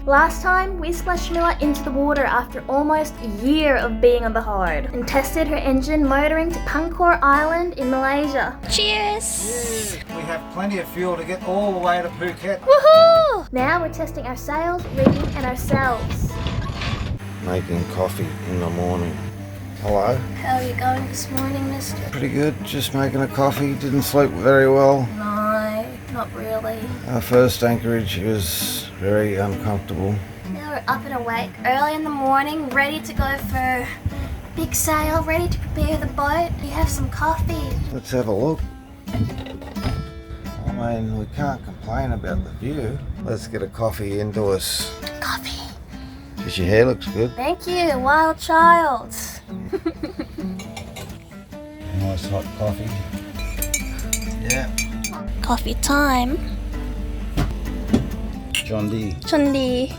Last time, we splashed Miller into the water after almost a year of being on the hard and tested her engine motoring to Pangkor Island in Malaysia. Cheers! Yeah, we have plenty of fuel to get all the way to Phuket. Woohoo! Now we're testing our sails, rigging and ourselves. Making coffee in the morning. Hello. How are you going this morning, mister? Pretty good, just making a coffee. Didn't sleep very well. No, not really. Our first anchorage was very uncomfortable. Now we're up and awake early in the morning, ready to go for big sail, ready to prepare the boat. We have some coffee. Let's have a look. I mean, we can't complain about the view. Let's get a coffee into us. Coffee. Because your hair looks good. Thank you, wild child. Nice hot coffee. Yeah. Coffee time. John D. Chundi.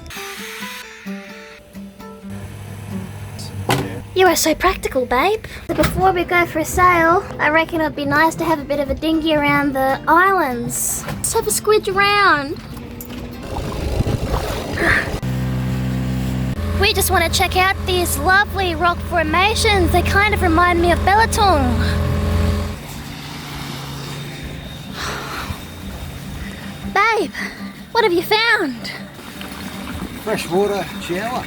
You are so practical, babe. So before we go for a sail, I reckon it'd be nice to have a bit of a dinghy around the islands. Let's have a squidge around. We just want to check out these lovely rock formations. They kind of remind me of Belatung. Babe, what have you found? Freshwater shower.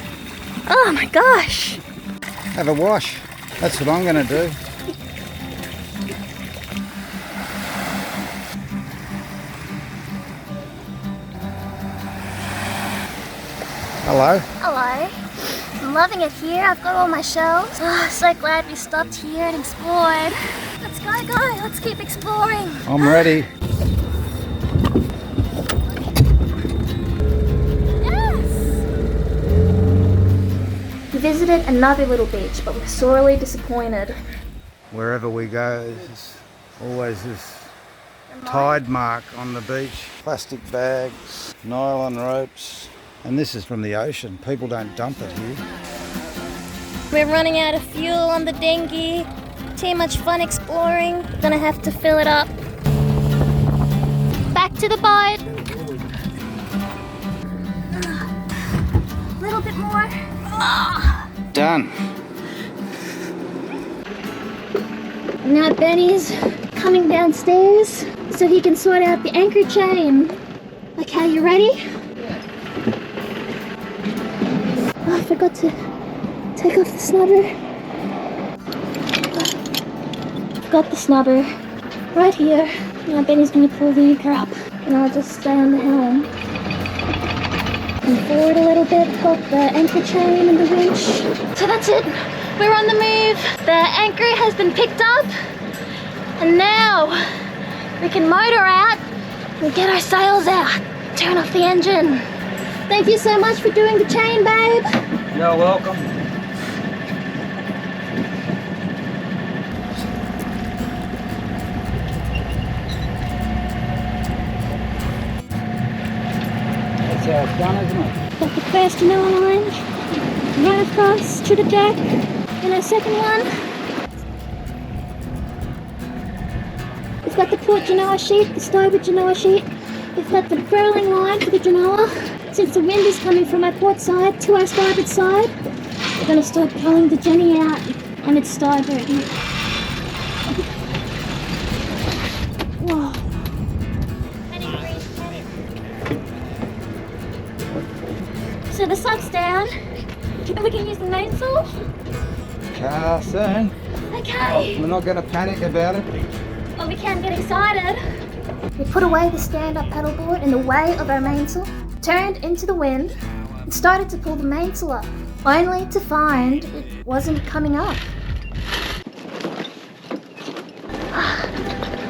Oh my gosh. Have a wash. That's what I'm going to do. Hello. Hello. I'm loving it here. I've got all my shells. Oh, so glad we stopped here and explored. Let's go. Let's keep exploring. I'm ready. We visited another little beach, but we're sorely disappointed. Wherever we go, there's always this tide mark on the beach. Plastic bags, nylon ropes, and this is from the ocean. People don't dump it here. We're running out of fuel on the dinghy. Too much fun exploring. Gonna have to fill it up. Back to the boat. A little bit more. Done. Now Benny's coming downstairs so he can sort out the anchor chain. Okay, you ready? Oh, I forgot to take off the snubber. Got the snubber right here. Now Benny's going to pull the anchor up and I'll just stay on the helm. And forward a little bit, help the anchor chain and the winch. So that's it. We're on the move. The anchor has been picked up. And now we can motor out and get our sails out. Turn off the engine. Thank you so much for doing the chain, babe. You're welcome. That's how it's done, isn't it? Got the first Genoa line, run across to the deck, and our second one. We've got the port Genoa sheet, the starboard Genoa sheet. We've got the furling line for the Genoa. Since the wind is coming from our port side to our starboard side, we're going to start pulling the Jenny out on its starboard. Whoa. So the sun's down. We can use the mainsail. Soon. Okay. We're not going to panic about it. Well, we can get excited. We put away the stand-up paddleboard in the way of our mainsail, turned into the wind, and started to pull the mainsail up, only to find it wasn't coming up.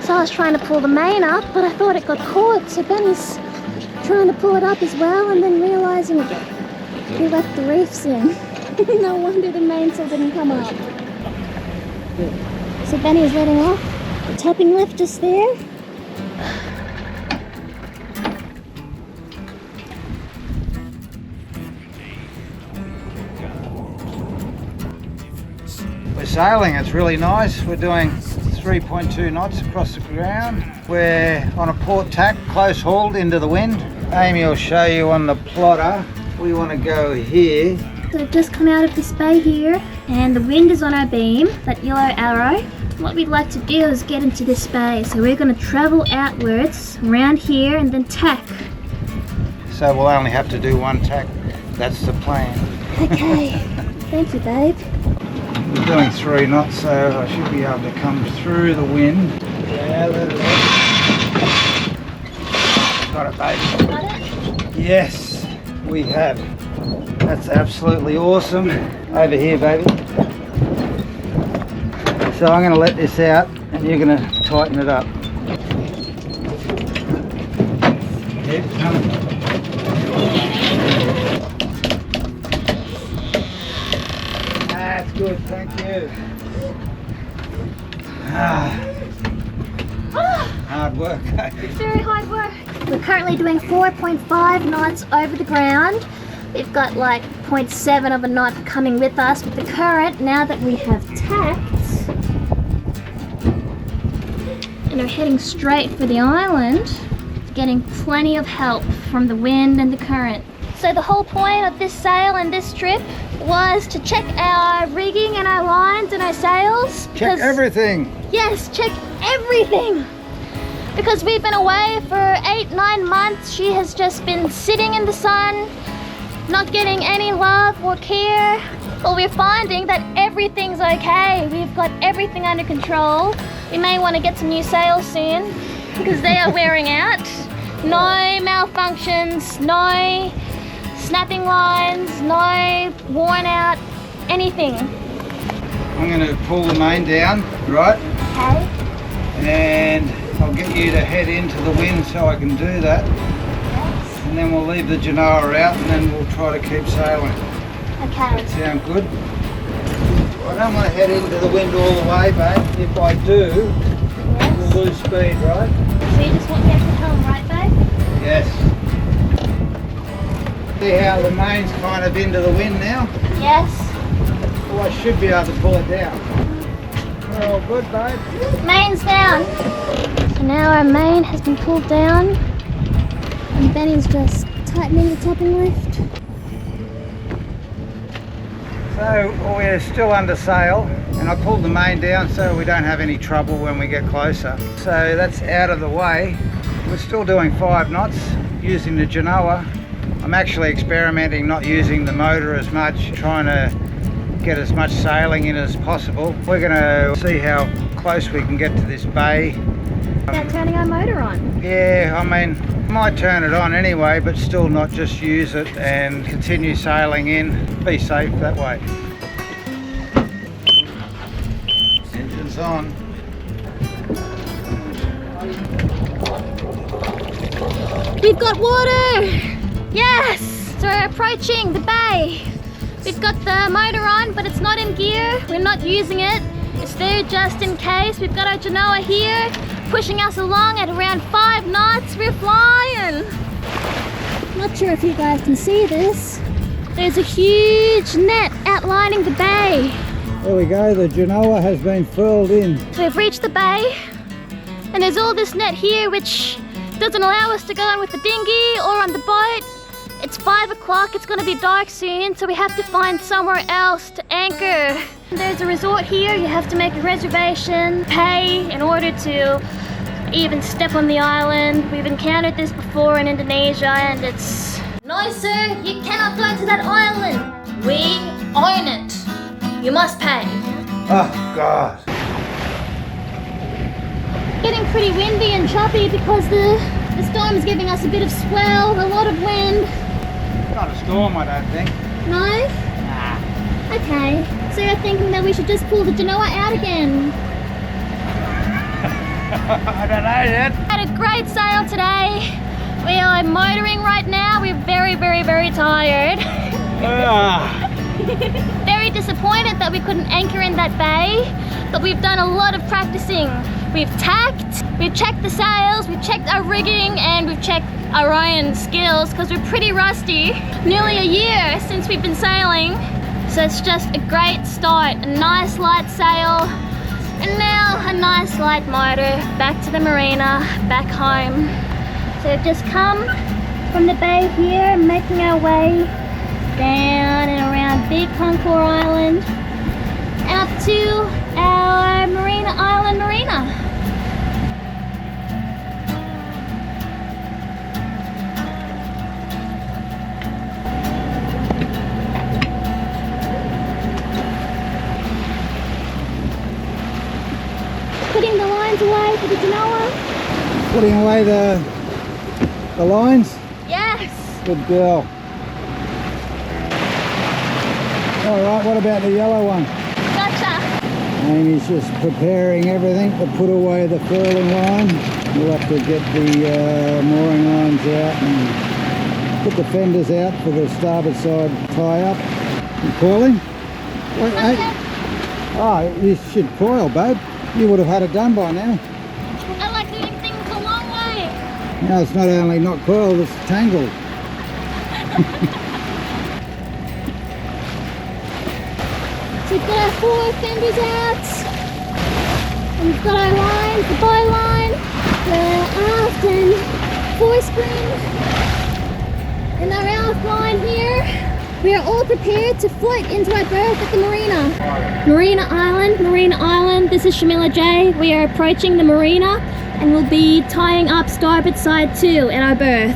So I was trying to pull the main up, but I thought it got caught, so Benny's trying to pull it up as well, and then realising he left the reefs in. No wonder the mainsail didn't come up. So Benny's letting off. The topping lift just there. We're sailing, it's really nice. We're doing 3.2 knots across the ground. We're on a port tack, close hauled into the wind. Amy will show you on the plotter we want to go here. So we've just come out of this bay here and the wind is on our beam, that yellow arrow. What we'd like to do is get into this bay. So we're going to travel outwards around here and then tack. So we'll only have to do one tack. That's the plan. Okay. Thank you, babe. We're doing 3 knots, so I should be able to come through the wind. Yeah, let it out. Got it, babe. Got it? Yes, we have. That's absolutely awesome. Over here, baby. So I'm going to let this out and you're going to tighten it up. Keep coming. That's good, thank you. Hard work. Very hard work. We're currently doing 4.5 knots over the ground. We've got like 0.7 of a knot coming with us with the current now that we have tacked. And are heading straight for the island, getting plenty of help from the wind and the current. So the whole point of this sail and this trip was to check our rigging and our lines and our sails. Check everything. Yes, check everything. Because we've been away for 8-9 months. She has just been sitting in the sun, not getting any love or care. But we're finding that everything's okay. We've got everything under control. We may want to get some new sails soon because they are wearing out. No malfunctions, no snapping lines, no worn out, anything. I'm going to pull the main down, right? Okay. And I'll get you to head into the wind so I can do that. Yes. And then we'll leave the Genoa out and then we'll try to keep sailing. Okay. Sound good? I don't want to head into the wind all the way, babe. If I do, Yes. we'll lose speed, right? So you just want me at the helm, right, babe? Yes. See how the main's kind of into the wind now? Yes. Well, I should be able to pull it down. We're all good, babe. Main's down. So now our main has been pulled down and Benny's just tightening the topping lift. So we're still under sail and I pulled the main down so we don't have any trouble when we get closer. So that's out of the way. We're still doing 5 knots using the Genoa. I'm actually experimenting not using the motor as much, trying to get as much sailing in as possible. We're going to see how close we can get to this bay. About turning our motor on. Yeah, I mean, might turn it on anyway, but still not just use it and continue sailing in. Be safe that way. Engine's on. We've got water! Yes! So we're approaching the bay. We've got the motor on, but it's not in gear. We're not using it. It's there just in case. We've got our Genoa here, pushing us along at around 5 knots. We're flying! Not sure if you guys can see this. There's a huge net outlining the bay. There we go, the Genoa has been furled in. So we've reached the bay, and there's all this net here which doesn't allow us to go in with the dinghy or on the boat. It's 5 o'clock, it's going to be dark soon, so we have to find somewhere else to anchor. There's a resort here, you have to make a reservation, pay in order to even step on the island. We've encountered this before in Indonesia and it's... No sir, you cannot go to that island. We own it. You must pay. Oh God. Getting pretty windy and choppy because the storm is giving us a bit of swell, a lot of wind. Not a storm, I don't think. No? Nah. Okay, so you're thinking that we should just pull the Genoa out again? I don't know yet. Had a great sail today. We are motoring right now. We're very, very, very tired. Very disappointed that we couldn't anchor in that bay, but we've done a lot of practicing. We've tacked, we've checked the sails, we've checked our rigging, and we've checked our own skills because we're pretty rusty. Nearly a year since we've been sailing, so it's just a great start. A nice light sail, and now a nice light motor. Back to the marina, back home. So we've just come from the bay here, making our way down and around Big Pangkor Island, out to our Marina Island marina. Putting the lines away for the Genoa. Putting away the lines? Yes. Good girl. Alright, what about the yellow one? Gotcha. Amy's just preparing everything to put away the furling line. We'll have to get the mooring lines out and put the fenders out for the starboard side tie up. You coiling? Wait, hey. Oh, you should coil, babe. You would have had it done by now. I like doing things a long way. No, it's not only not coiled, it's tangled. So we've got our 4 fenders out. And we've got our lines, the bow line, the aft and forespring, and our aft line here. We are all prepared to float into our berth at the marina. Marina Island, this is Shamila J. We are approaching the marina and we'll be tying up starboard side too at our berth.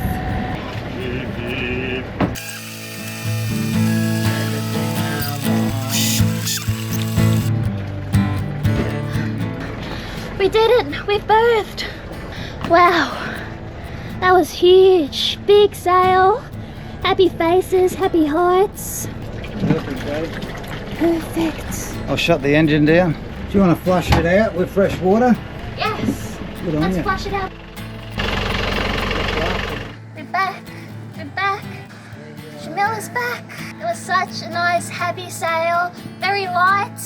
We did it! We've berthed! Wow, that was huge. Big sail. Happy faces, happy hearts. Perfect, babe. Perfect. I'll shut the engine down. Do you want to flush it out with fresh water? Yes. Good on Let's you. flush it out. We're back. We're back. Shamila's back. It was such a nice, happy sail. Very light.